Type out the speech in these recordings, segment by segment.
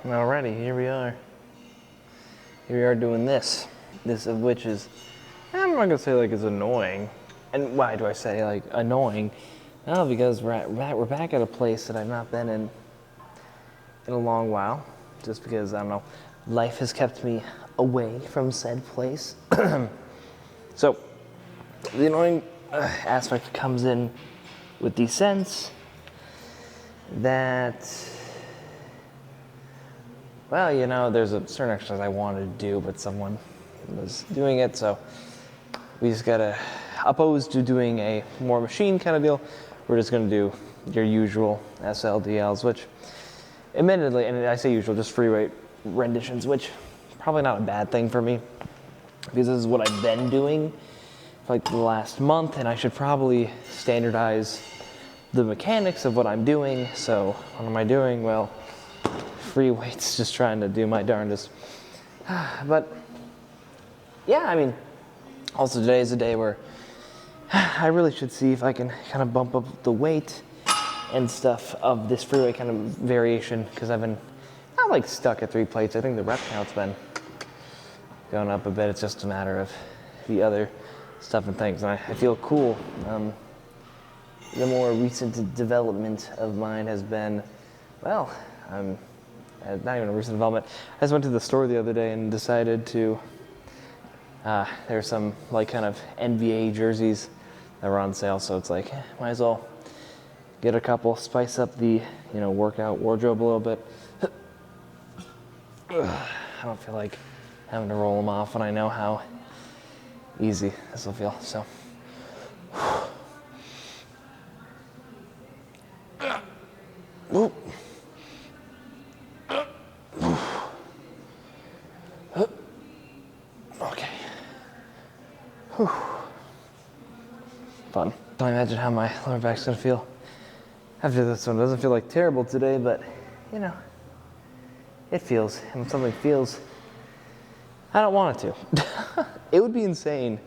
Alrighty, here we are. Here we are doing this. This of which is, I'm not gonna say like it's annoying. And why do I say like annoying? Well, because we're back at a place that I've not been in a long while. Just because, I don't know, life has kept me away from said place. So, the annoying aspect comes in with the sense that, well, you know, there's a certain exercise I wanted to do, but someone was doing it, so we just gotta, opposed to doing a more machine kind of deal, we're just gonna do your usual SLDLs, which, admittedly, and I say usual, just free weight renditions, which probably not a bad thing for me, because this is what I've been doing for like the last month, and I should probably standardize the mechanics of what I'm doing. So what am I doing? Well, free weights, just trying to do my darndest. But yeah, I mean, also today is a day where I really should see if I can kind of bump up the weight and stuff of this free weight kind of variation, because I've been not like stuck at 3 plates. I think the rep count's been going up a bit. It's just a matter of the other stuff and things, and I feel cool. The more recent development of mine has been, well, not even a recent development. I just went to the store the other day and decided to, there's some like kind of NBA jerseys that were on sale, so it's like, might as well get a couple, spice up the, you know, workout wardrobe a little bit. I don't feel like having to roll them off when I know how easy this will feel, so. Okay. Fun. Don't imagine how my lower back's gonna feel after this one. It doesn't feel like terrible today, but you know, it feels. And when something feels, I don't want it to. It would be insane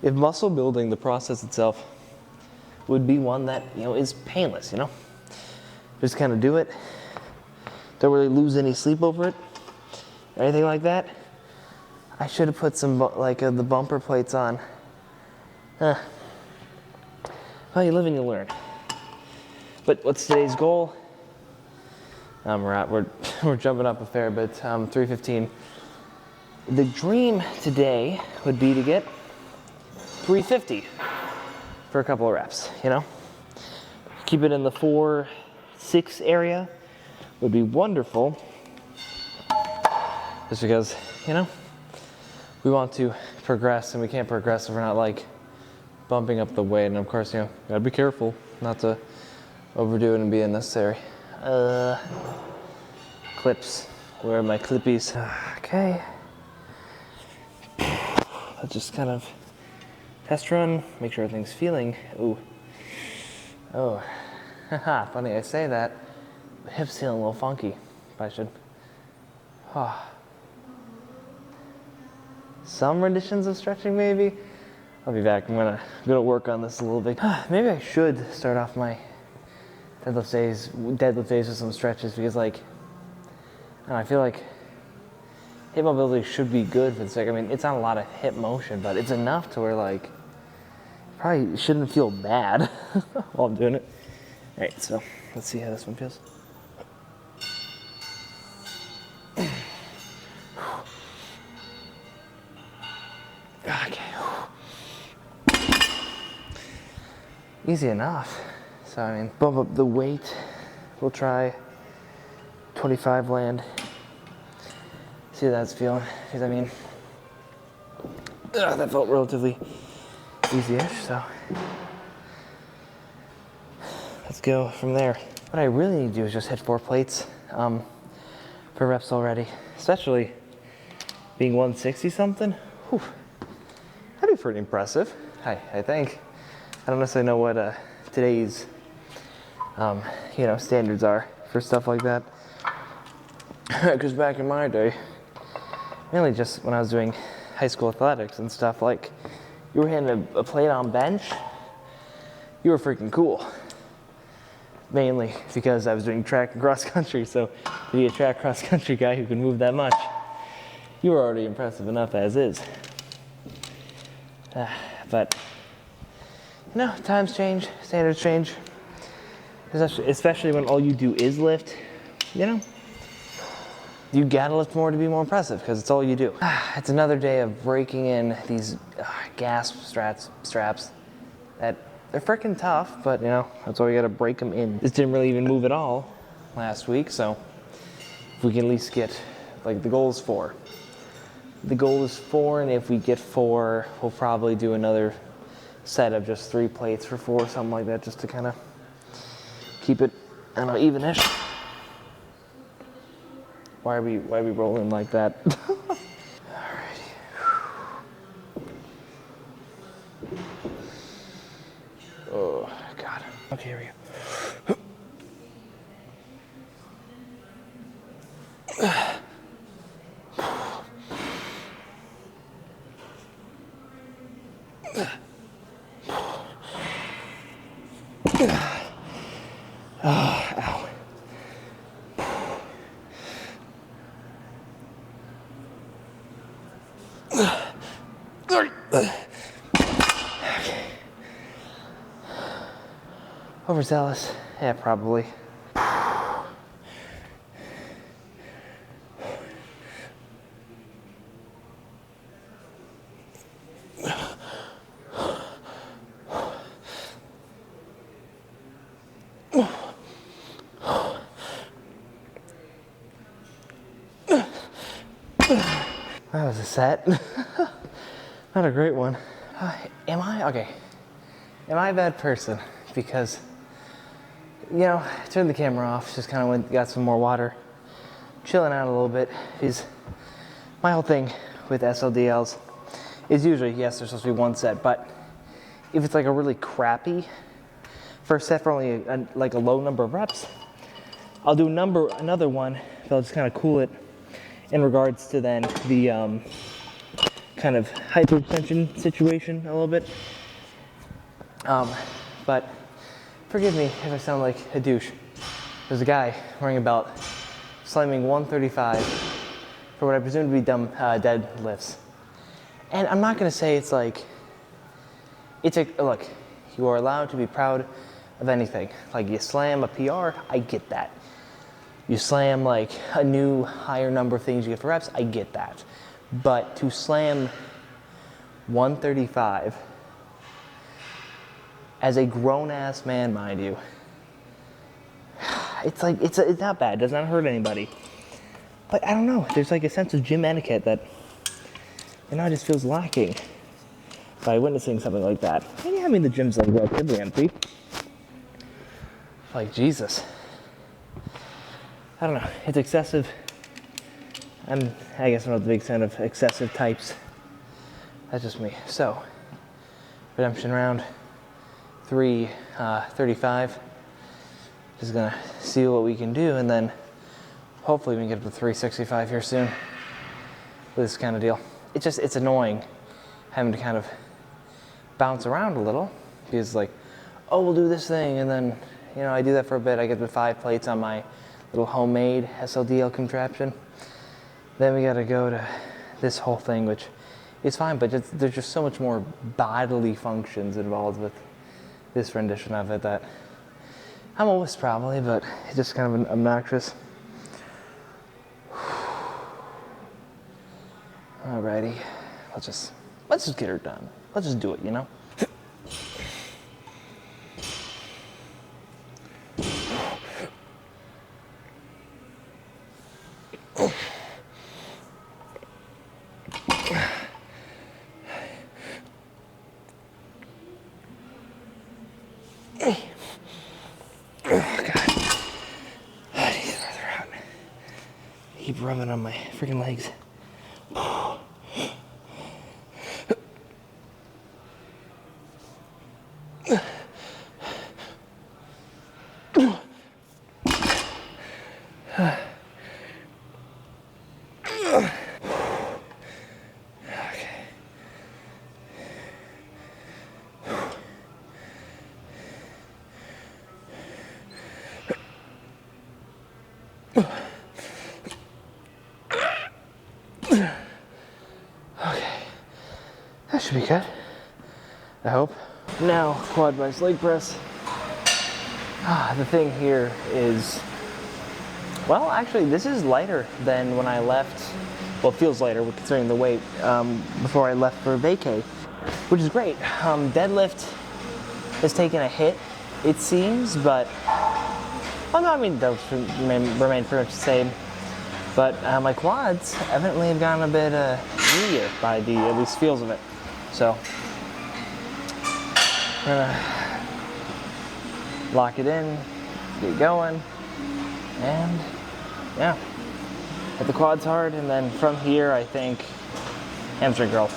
if muscle building, the process itself, would be one that, you know, is painless, you know? Just kind of do it. Don't really lose any sleep over it or anything like that. I should have put some, like, the bumper plates on. Well, you live and you learn. But what's today's goal? We're jumping up a fair bit. 315. The dream today would be to get 350 for a couple of reps, you know? Keep it in the 4-6 area would be wonderful. Just because, you know, we want to progress, and we can't progress if we're not like bumping up the weight. And of course, you know, gotta be careful not to overdo it and be unnecessary. Clips. Where are my clippies? Okay. Let's just kind of test run, make sure everything's feeling. Ooh. Oh. Haha, funny I say that. The hip's feeling a little funky. I should. Some renditions of stretching, maybe. I'll be back. I'm gonna work on this a little bit. Maybe I should start off my deadlift days with some stretches, because like, I don't know, I feel like hip mobility should be good for the sake. I mean, it's not a lot of hip motion, but it's enough to where like, probably shouldn't feel bad while I'm doing it. All right, so let's see how this one feels. Okay. Easy enough. So, I mean, bump up the weight. We'll try 25 land. See how that's feeling. Because, I mean, that felt relatively easy-ish, so let's go from there. What I really need to do is just hit 4 plates for reps already, especially being 160 something. Whew. That'd be pretty impressive. I think. I don't necessarily know what today's you know, standards are for stuff like that. Because back in my day, mainly just when I was doing high school athletics and stuff, like, you were hitting a plate on bench, you were freaking cool. Mainly because I was doing track and cross country, so to be a track cross country guy who can move that much. You were already impressive enough as is. But, you know, times change, standards change. Especially when all you do is lift, you know? You gotta lift more to be more impressive because it's all you do. It's another day of breaking in these gas straps that they're freaking tough, but you know, that's why we gotta break them in. This didn't really even move at all last week, so if we can at least get, like, the goal is 4. The goal is 4, and if we get 4, we'll probably do another set of just 3 plates for 4, something like that, just to kind of keep it, I don't know, even-ish. Why are we rolling like that? Alrighty. Oh, God. Okay, here we go. Ow. Okay. Overzealous? Yeah, probably. That was a set. Not a great one. Am I a bad person? Because, you know, I turned the camera off, just kind of got some more water, chilling out a little bit. Is my whole thing with SLDLs is usually, yes, there's supposed to be 1 set, but if it's like a really crappy first set for only like a low number of reps, I'll do another one, but I'll just kind of cool it in regards to then the kind of hypertension situation a little bit. But forgive me if I sound like a douche. There's a guy wearing a belt slamming 135 for what I presume to be dumb deadlifts. And I'm not gonna say it's like, look, you are allowed to be proud of anything. Like, you slam a PR, I get that. You slam like a new higher number of things you get for reps, I get that. But to slam 135 as a grown-ass man, mind you, it's like, it's not bad, it does not hurt anybody. But I don't know, there's like a sense of gym etiquette that, you know, it just feels lacking by witnessing something like that. And yeah, I mean, the gym's like relatively empty. Like, Jesus. I don't know, it's excessive. I guess I'm not the big fan of excessive types. That's just me. So, redemption round 335. Just gonna see what we can do, and then hopefully we can get up to 365 here soon with this kind of deal. It's annoying having to kind of bounce around a little, because like, oh, we'll do this thing, and then, you know, I do that for a bit, I get the 5 plates on my little homemade SLDL contraption. Then we gotta go to this whole thing, which is fine, but there's just so much more bodily functions involved with this rendition of it that I'm a wuss probably, but it's just kind of obnoxious. Alrighty, let's just get her done. Let's just do it, you know? Oh, God. I need to further out. Keep rubbing on my freaking legs. should be good. I hope. Now, quad biceps leg press. The thing here is, well, actually, this is lighter than when I left. Well, it feels lighter considering the weight before I left for vacay, which is great. Deadlift has taken a hit, it seems, but, well, no, I mean, those remain pretty much the same. But my quads evidently have gotten a bit meatier by the at least feels of it. So we're gonna lock it in, get going, and yeah, hit the quads hard, and then from here I think hamstring curl.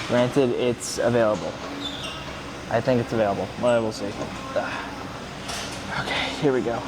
Granted, it's available. I think it's available. Well, we'll see. Okay, here we go.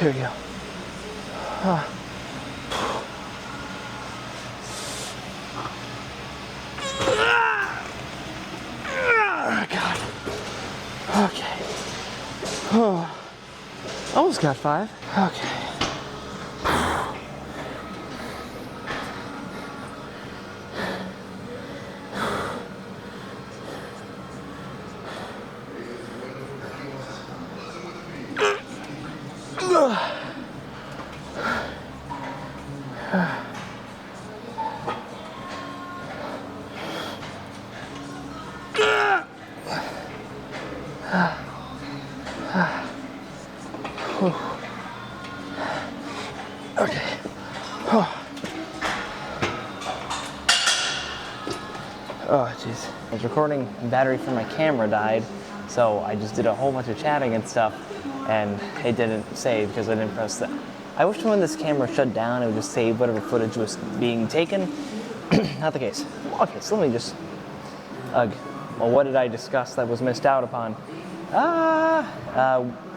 Here we go. God. Okay. Almost got 5. Okay. Okay. Oh, jeez. I was recording, battery for my camera died, so I just did a whole bunch of chatting and stuff, and it didn't save because I didn't press that. I wish when this camera shut down, it would just save whatever footage was being taken. Not the case. Okay, so let me just... well, what did I discuss that was missed out upon?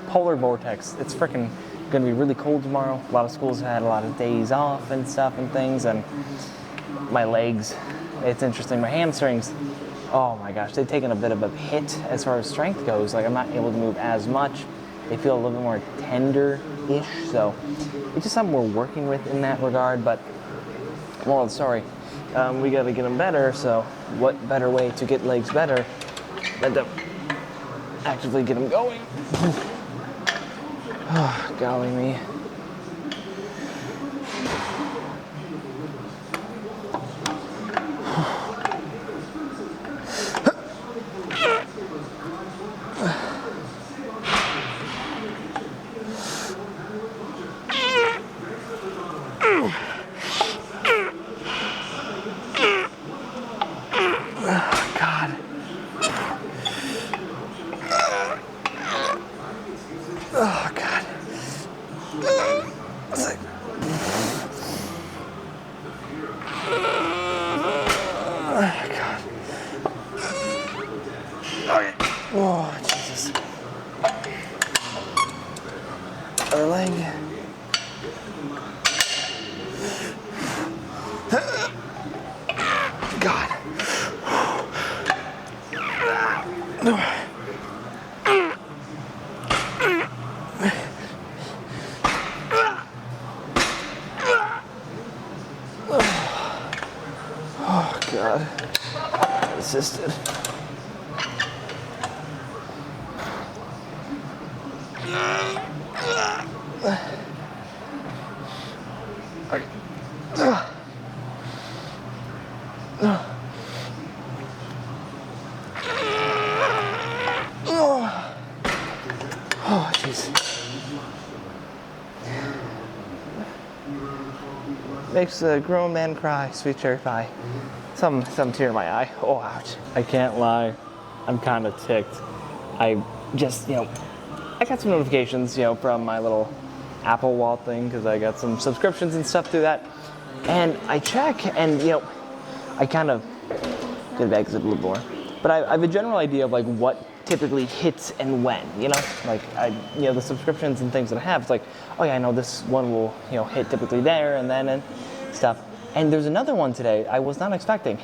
Polar vortex. It's freaking gonna be really cold tomorrow. A lot of schools have had a lot of days off and stuff and things, and my legs, it's interesting. My hamstrings, oh my gosh, they've taken a bit of a hit as far as strength goes. Like, I'm not able to move as much. They feel a little bit more tender-ish, so it's just something we're working with in that regard. But moral of the story, we got to get them better. So what better way to get legs better than to actively get them going? Oh, golly me. Oh, God. Oh, God. Okay. Oh, Jesus. Other leg. God. Oh, God. Assisted. Okay. Oh, jeez. Makes a grown man cry, sweet cherry pie. Some tear in my eye. Oh, ouch. I can't lie. I'm kind of ticked. I just, I got some notifications, from my little Apple Wallet thing because I got some subscriptions and stuff through that. And I check and, I kind of get back a little more. But I have a general idea of like what typically hits and when, like the subscriptions and things that I have, it's like, oh yeah, I know this one will, hit typically there and then and stuff. And there's another one today I was not expecting.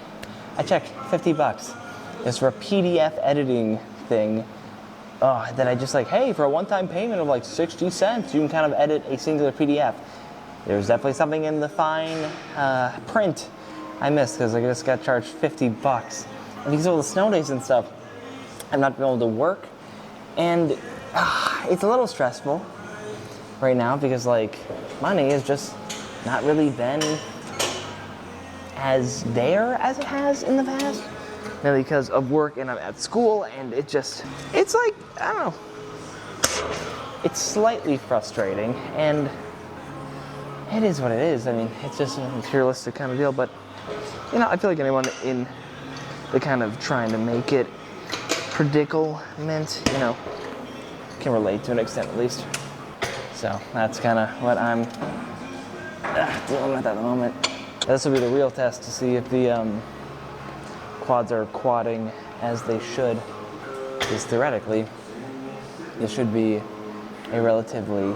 I checked, $50. It's for a PDF editing thing that I just like, hey, for a one-time payment of like 60 cents, you can kind of edit a singular PDF. There's definitely something in the fine print I missed because I just got charged $50. And because of all the snow days and stuff, I'm not able to work. And it's a little stressful right now because like money has just not really been as there as it has in the past. Mainly because of work and I'm at school and it's like, I don't know. It's slightly frustrating and it is what it is. I mean, it's just a materialistic kind of deal, but I feel like anyone in the kind of trying to make it predicament, can relate to an extent at least. So that's kind of what I'm dealing with at the moment. This will be the real test to see if the quads are quadding as they should. Because theoretically, this should be a relatively,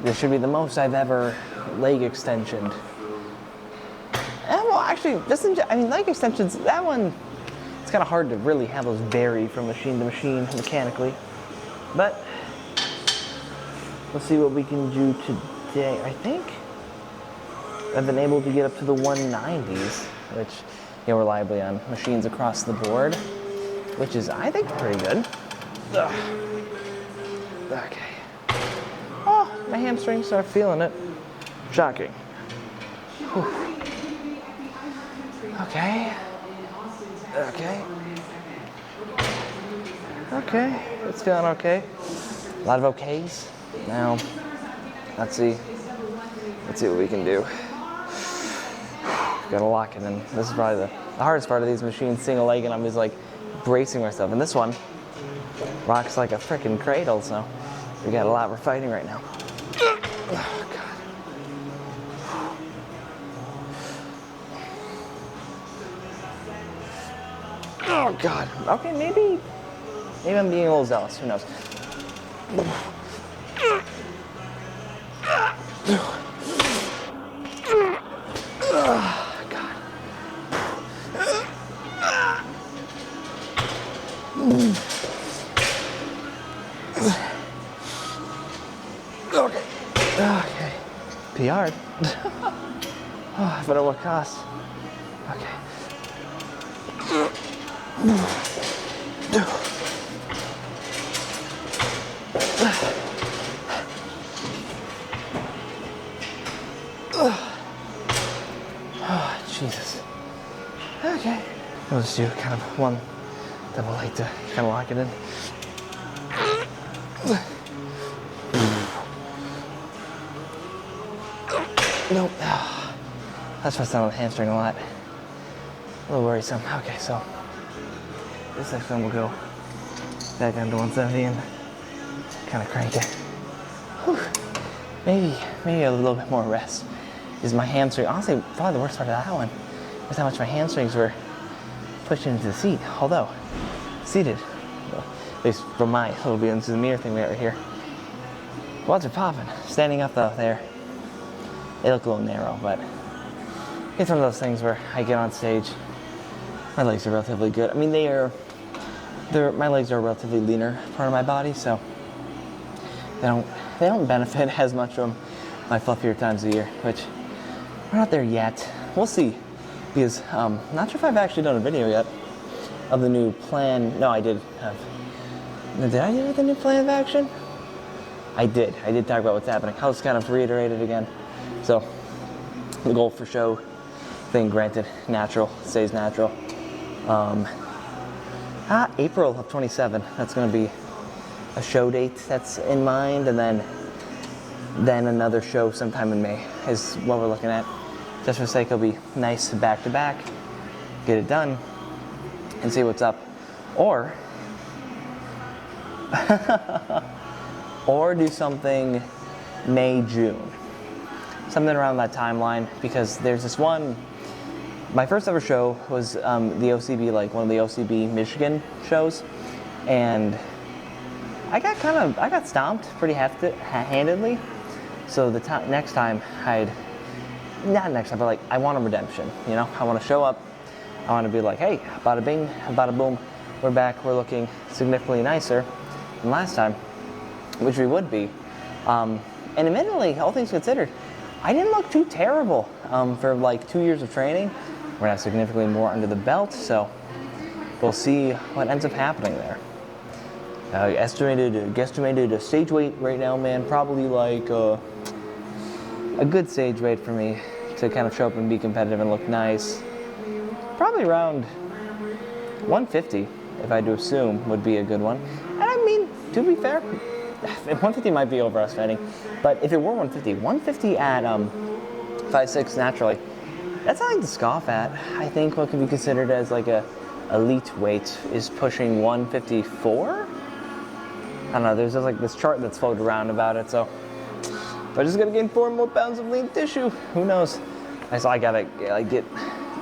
this should be the most I've ever leg extensioned. Well, actually, leg extensions, that one, it's kind of hard to really have those vary from machine to machine mechanically. But let's see what we can do today. I think I've been able to get up to the 190s, which, reliably on machines across the board, which is, I think, pretty good. Ugh. Okay. Oh, my hamstrings start feeling it. Shocking. Whew. Okay. Okay, it's feeling okay. A lot of okays. Now, let's see what we can do. Gotta lock it in. This is probably the hardest part of these machines, single leg, and I'm just like bracing myself. And this one rocks like a freaking cradle, so we got a lot we're fighting right now. Oh, God. Oh, God. Okay, maybe I'm being a little zealous. Who knows? Okay. PR'd. But at what cost? Okay. Oh, Jesus. Okay. We'll just do kind of one double leg to kind of lock it in. Nope. That's what's down on the hamstring a lot. A little worrisome. Okay, so this next one will go back down to 170 and kind of crank it. Whew. Maybe a little bit more rest. Is my hamstring, honestly, probably the worst part of that one was how much my hamstrings were pushed into the seat. Although, seated, well, at least from my little bit into the mirror thing right here. Quads are popping. Standing up though, they look a little narrow, but it's one of those things where I get on stage, my legs are relatively good. I mean, my legs are a relatively leaner part of my body, so they don't benefit as much from my fluffier times of year, which we're not there yet. We'll see, because not sure if I've actually done a video yet of the new plan. No, I did have. Did I do the new plan of action? I did talk about what's happening. I'll just kind of reiterate it again. So, the goal for show thing, granted, natural, stays natural. April of 27, that's going to be a show date that's in mind, and then another show sometime in May is what we're looking at. Just for the sake, it'll be nice back to back, get it done, and see what's up Or, or do something May, June. Something around that timeline, because there's this one, my first ever show was the OCB, like one of the OCB Michigan shows, and I got stomped pretty handedly. So the next time not next time, but like I want a redemption, you know? I want to show up, I want to be like, hey, bada bing, bada boom, we're back, we're looking significantly nicer than last time, which we would be. And admittedly, all things considered, I didn't look too terrible for like 2 years of training. We're gonna have significantly more under the belt, so we'll see what ends up happening there. Guesstimated stage weight right now, man, probably like a good stage weight for me to kind of show up and be competitive and look nice. Probably around 150, if I had to assume, would be a good one. And I mean, to be fair, 150 might be overestimating, but if it were 150 at 5'6" naturally, that's nothing to scoff at. I think what can be considered as like a elite weight is pushing 154. I don't know, there's just like this chart that's floated around about it, so if I just gotta gain 4 more pounds of lean tissue, who knows? I gotta like get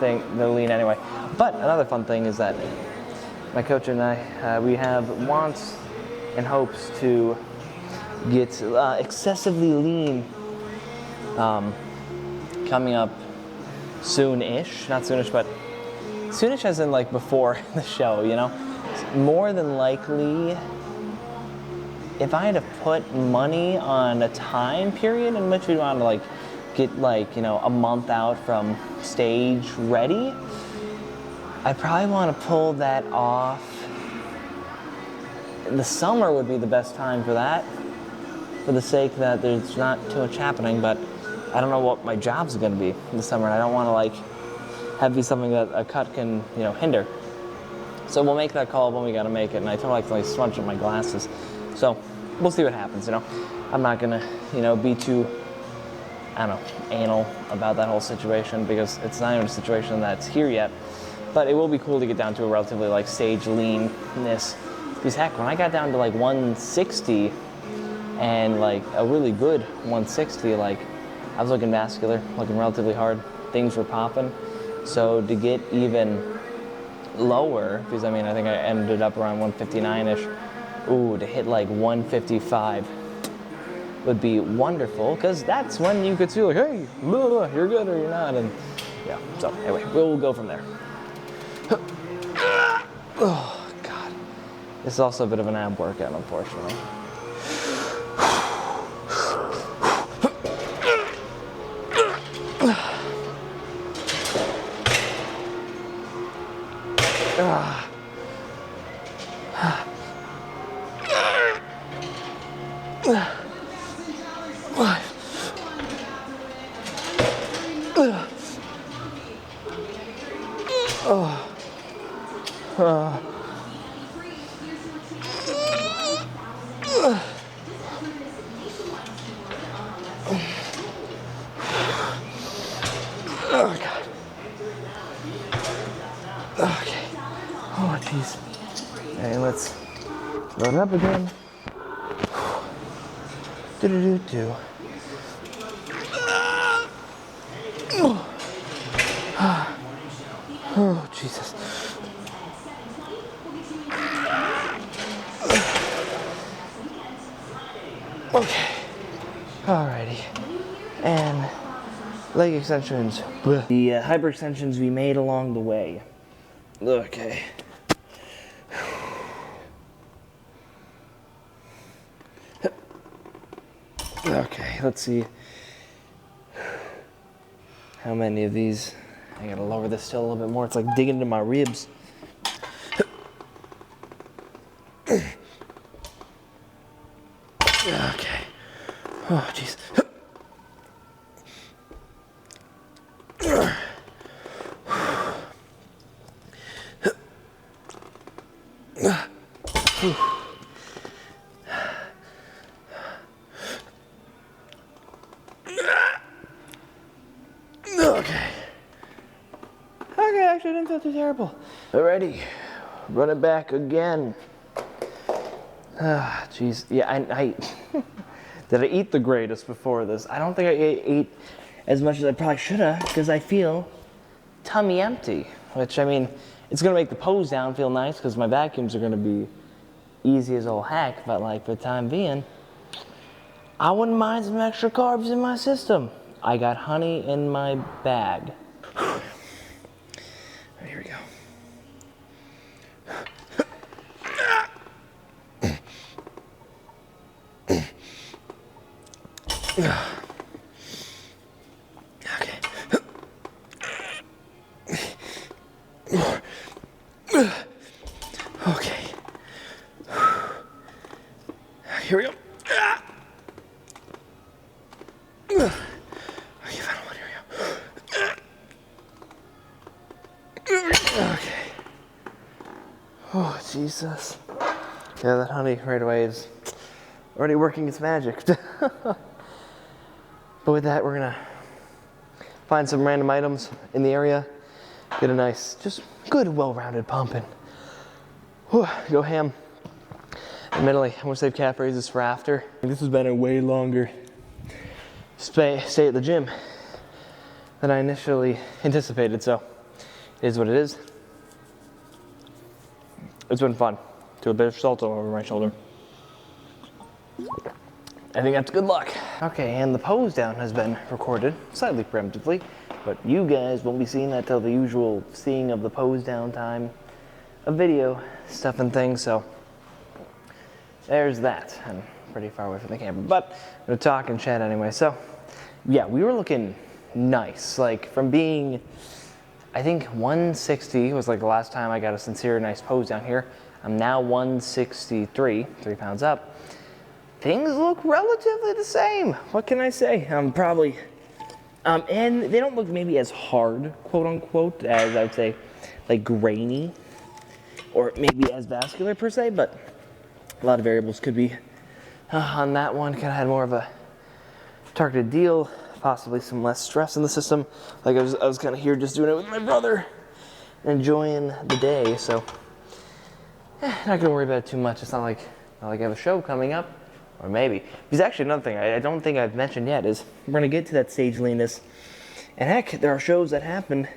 the lean anyway. But another fun thing is that my coach and I, we have wants and hopes to get excessively lean coming up soon-ish, not soonish, but soonish as in like before the show, you know? More than likely, if I had to put money on a time period in which we want to like get like, you know, a month out from stage ready, I probably want to pull that off. The summer would be the best time for that, for the sake that there's not too much happening, but I don't know what my job's going to be this summer, and I don't want to like have be something that a cut can, you know, hinder. So we'll make that call when we got to make it, and I feel like smudged up my glasses. So we'll see what happens, you know. I'm not going to, you know, be too, I don't know, anal about that whole situation, because it's not even a situation that's here yet. But it will be cool to get down to a relatively like stage leanness. Because heck, when I got down to like 160 and like a really good 160, like I was looking vascular, looking relatively hard. Things were popping. So to get even lower, because I mean, I think I ended up around 159-ish. Ooh, to hit like 155 would be wonderful, because that's when you could see like, hey, blah, blah, you're good or you're not. And yeah, so anyway, we'll go from there. Oh, God. This is also a bit of an ab workout, unfortunately. Oh, God. Okay. Oh, jeez. Okay, let's load it up again. Do-do-do-do. Oh, Jesus. Okay. Alrighty. And leg extensions. The hyperextensions we made along the way. Okay. Okay, let's see how many of these. I gotta lower this still a little bit more. It's like digging into my ribs. Okay. Oh, jeez. Okay, actually, I didn't feel too terrible. Alrighty, run it back again. Ah, jeez. Yeah, I did I eat the greatest before this? I don't think I ate as much as I probably should have, because I feel tummy empty. Which, I mean, it's gonna make the pose down feel nice because my vacuums are gonna be easy as old heck, but like for the time being, I wouldn't mind some extra carbs in my system. I got honey in my bag. Right, here we go. Okay. Okay. Here we go. Okay, final one. Here we go. Okay. Oh, Jesus. Yeah, that honey right away is already working its magic. But with that, we're gonna find some random items in the area, get a nice, just good, well-rounded pump, and go ham. Admittedly, I'm gonna save calf raises for after. This has been a way longer stay at the gym than I initially anticipated, so it is what it is. It's been fun. Do a bit of salt over my shoulder. I think that's good luck. Okay, and the pose down has been recorded, slightly preemptively, but you guys won't be seeing that till the usual seeing of the pose down time of video stuff and things, so there's that. I'm pretty far away from the camera, but I'm gonna talk and chat anyway. So, yeah, we were looking nice. Like, from being, I think 160 was like the last time I got a sincere nice pose down here. I'm now 163, 3 pounds up. Things look relatively the same. What can I say? Probably, and they don't look maybe as hard, quote unquote, as I would say, like grainy, or maybe as vascular per se, but a lot of variables could be on that one. Kind of had more of a targeted deal, possibly some less stress in the system. Like I was kind of here just doing it with my brother, enjoying the day. So not gonna worry about it too much. It's not like I have a show coming up, or maybe. Because actually another thing I don't think I've mentioned yet is we're gonna get to that stage leanness. And heck, there are shows that happen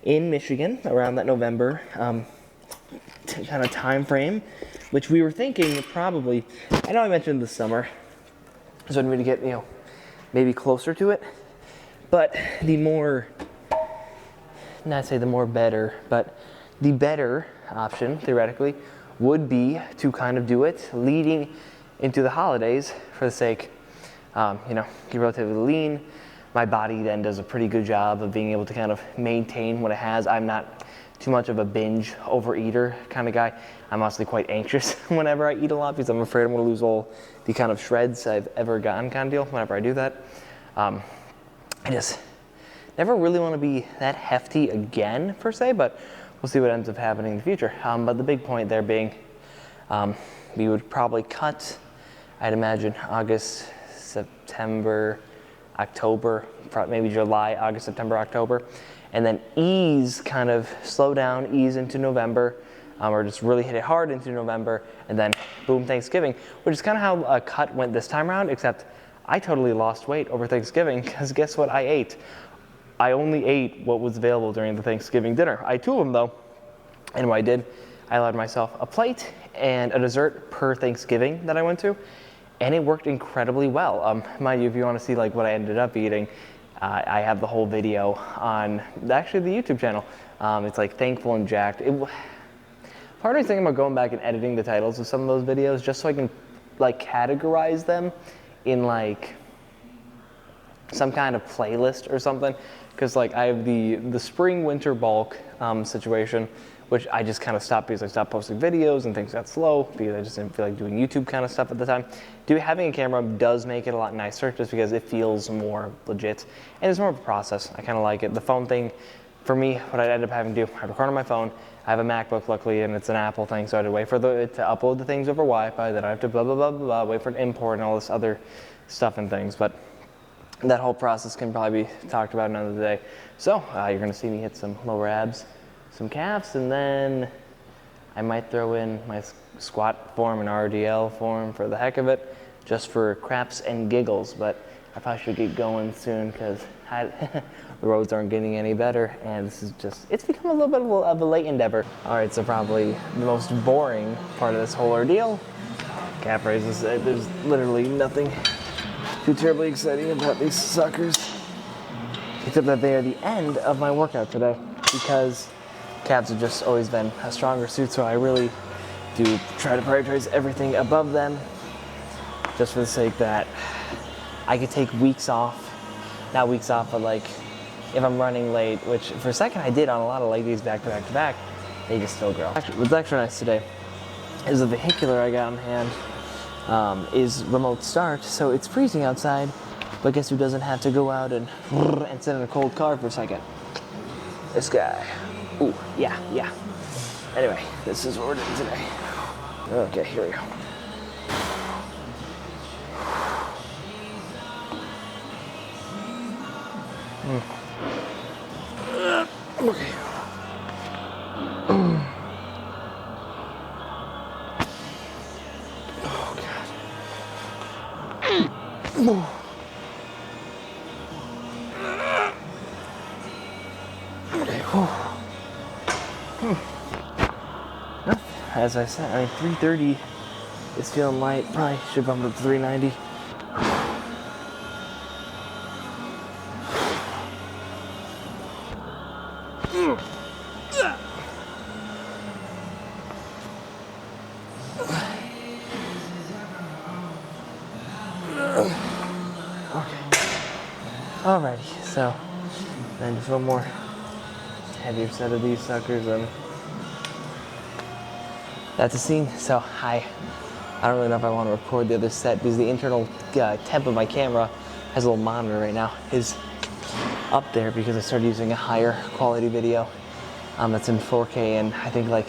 in Michigan around that November kind of time frame, which we were thinking probably, I know I mentioned this summer, so I'm going to get, maybe closer to it, but the more, not say the more better, but the better option, theoretically, would be to kind of do it leading into the holidays for the sake, get relatively lean. My body then does a pretty good job of being able to kind of maintain what it has. I'm not too much of a binge overeater kind of guy. I'm honestly quite anxious whenever I eat a lot because I'm afraid I'm going to lose all the kind of shreds I've ever gotten kind of deal whenever I do that. I just never really want to be that hefty again per se, but we'll see what ends up happening in the future. But the big point there being we would probably cut, I'd imagine, August, September, October, maybe July, August, September, October, and then kind of slow down, ease into November, or just really hit it hard into November, and then boom, Thanksgiving, which is kind of how a cut went this time around, except I totally lost weight over Thanksgiving, because guess what I ate? I only ate what was available during the Thanksgiving dinner. I ate 2 of them though, and what I did, I allowed myself a plate and a dessert per Thanksgiving that I went to, and it worked incredibly well. Mind you, if you want to see like what I ended up eating, I have the whole video on actually the YouTube channel. It's like Thankful and Jacked. Part of me is thinking about going back and editing the titles of some of those videos just so I can like categorize them in like some kind of playlist or something. Because like I have the spring winter bulk situation, which I just kind of stopped because I stopped posting videos and things got slow because I just didn't feel like doing YouTube kind of stuff at the time. Having a camera does make it a lot nicer just because it feels more legit and it's more of a process. I kind of like it. The phone thing, for me, what I ended up having to do, I record on my phone. I have a MacBook luckily and it's an Apple thing, so I had to wait for it to upload the things over Wi-Fi, then I have to blah, blah, blah, blah, blah, wait for an import and all this other stuff and things. But that whole process can probably be talked about another day. So you're gonna see me hit some lower abs, some calves, and then I might throw in my squat form and RDL form for the heck of it, just for craps and giggles, but I probably should get going soon because the roads aren't getting any better, and this is just, it's become a little bit of a late endeavor. All right, so probably the most boring part of this whole ordeal, calf raises. There's literally nothing too terribly exciting about these suckers, except that they are the end of my workout today, because calves have just always been a stronger suit, so I really do try to prioritize everything above them, just for the sake that I could take weeks off. Not weeks off, but like if I'm running late, which for a second I did on a lot of leg days back to back to back, they just still grow. Actually, what's extra nice today is the vehicular I got in hand is remote start, so it's freezing outside, but guess who doesn't have to go out and sit in a cold car for a second? This guy. Ooh, yeah. Anyway, this is what we're doing today. Okay, here we go. Okay. Oh, God. Okay. As I said, I mean, 330 is feeling light. Probably should bump up to 390. Alrighty, so then just one more heavier set of these suckers, and that's a scene. So I don't really know if I want to record the other set because the internal temp of my camera has a little monitor right now is up there because I started using a higher quality video that's in 4K and I think like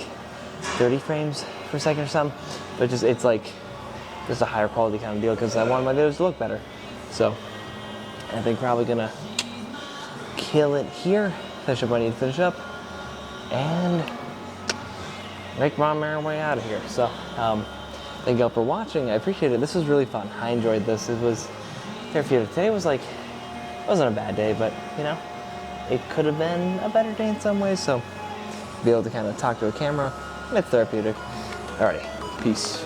30 frames per second or something, but it's like just a higher quality kind of deal because I want my videos to look better. So I think probably gonna kill it here, finish up what I need to finish up, and make my merry way out of here. So thank you all for watching. I appreciate it. This was really fun. I enjoyed this. It was therapeutic. Today was like, it wasn't a bad day, but you know, it could have been a better day in some ways. So be able to kind of talk to a camera, it's therapeutic. Alrighty, peace.